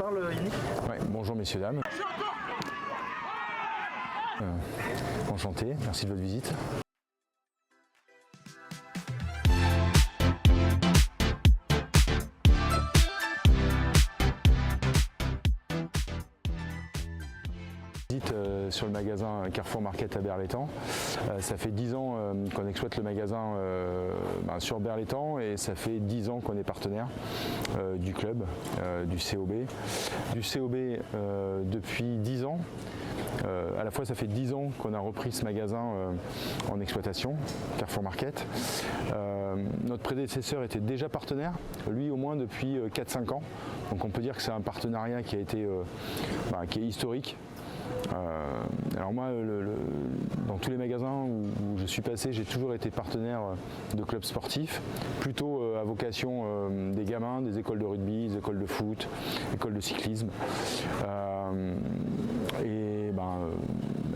parle, Yannick? Ouais, bonjour messieurs, dames. Enchanté, merci de votre visite. Sur le magasin Carrefour Market à Berlétan. Ça fait 10 ans qu'on exploite le magasin sur Berlétan et ça fait 10 ans qu'on est partenaire du club, du COB. Du COB depuis 10 ans. À la fois ça fait 10 ans qu'on a repris ce magasin en exploitation, Carrefour Market. Notre prédécesseur était déjà partenaire, lui au moins depuis 4-5 ans. Donc on peut dire que c'est un partenariat qui a été qui est historique. Alors moi, dans tous les magasins où je suis passé, j'ai toujours été partenaire de clubs sportifs, plutôt à vocation des gamins, des écoles de rugby, des écoles de foot, écoles de cyclisme.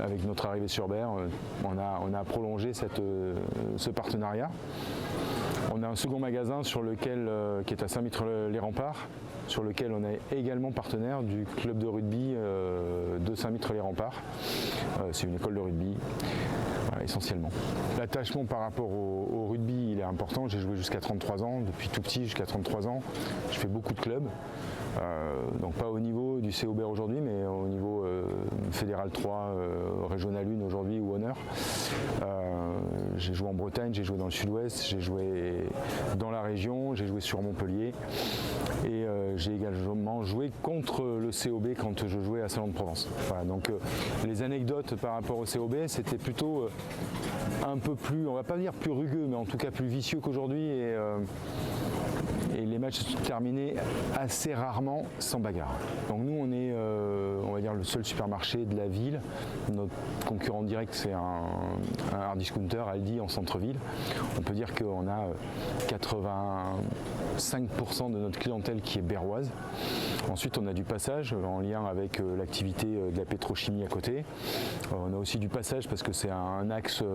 Avec notre arrivée sur Berre, on a prolongé ce partenariat. On a un second magasin qui est à Saint-Mitre-les-Remparts, sur lequel on est également partenaire du club de rugby de Saint-Mitre-les-Remparts. C'est une école de rugby, voilà, essentiellement. L'attachement par rapport au rugby, il est important. J'ai joué jusqu'à 33 ans, depuis tout petit jusqu'à 33 ans. Je fais beaucoup de clubs. Donc pas au niveau du COB aujourd'hui, mais au niveau Fédéral 3, Régional 1 aujourd'hui ou Honneur. J'ai joué en Bretagne, j'ai joué dans le sud-ouest, j'ai joué dans la région, j'ai joué sur Montpellier et j'ai également joué contre le COB quand je jouais à Salon de Provence. Voilà, donc les anecdotes par rapport au COB, c'était plutôt un peu plus, on va pas dire plus rugueux, mais en tout cas plus vicieux qu'aujourd'hui et les matchs se terminaient assez rarement sans bagarre. Donc nous on est on va dire le seul supermarché de la ville. Notre concurrent direct c'est un hard discounter Aldi en centre-ville. On peut dire qu'on a 85% de notre clientèle qui est berroise. Ensuite on a du passage en lien avec l'activité de la pétrochimie à côté. On a aussi du passage parce que c'est un axe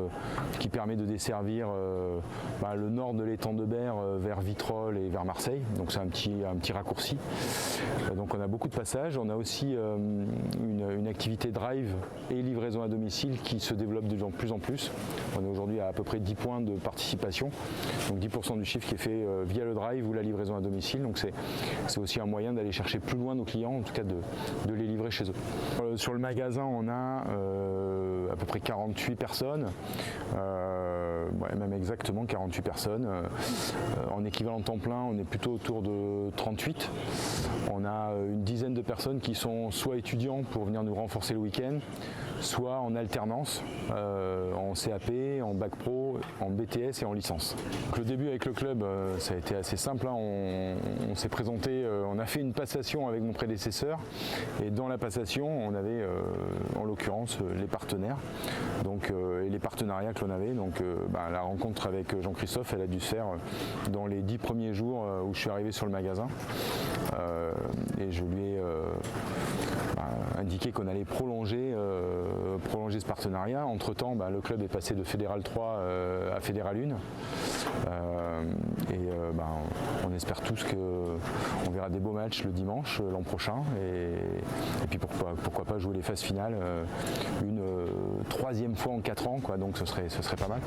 qui permet de desservir le nord de l'étang de Berre vers Vitrolles et vers Marseille. Donc c'est un petit raccourci. Donc on a beaucoup de passages. On a aussi une activité drive et livraison à domicile qui se développe de plus en plus. On est aujourd'hui à peu près 10 points de participation. Donc 10% du chiffre qui est fait via le drive ou la livraison à domicile. Donc c'est aussi un moyen d'aller chercher plus loin nos clients, en tout cas de les livrer chez eux. Sur le magasin, on a à peu près 48 personnes, même exactement 48 personnes. En équivalent temps plein, on est plutôt autour de 38. On a une dizaine de personnes qui sont soit étudiants pour venir nous renforcer le week-end, soit en alternance, en CAP, en bac pro, en BTS et en licence. Donc, le début avec le club, ça a été assez simple. Hein. On s'est présenté, on a fait une passation avec mon prédécesseur et dans la passation, on avait en l'occurrence les partenaires et les partenariats que l'on avait. Donc la rencontre avec Jean-Christophe, elle a dû se faire dans les 10 premiers jours où je suis arrivé sur le magasin et je lui ai indiqué qu'on allait prolonger ce partenariat. Entre temps, le club est passé de Fédéral 3 à Fédéral 1 on espère tous qu'on verra des beaux matchs le dimanche l'an prochain et puis pourquoi pas jouer les phases finales une troisième fois en 4 ans, quoi, donc ce serait pas mal.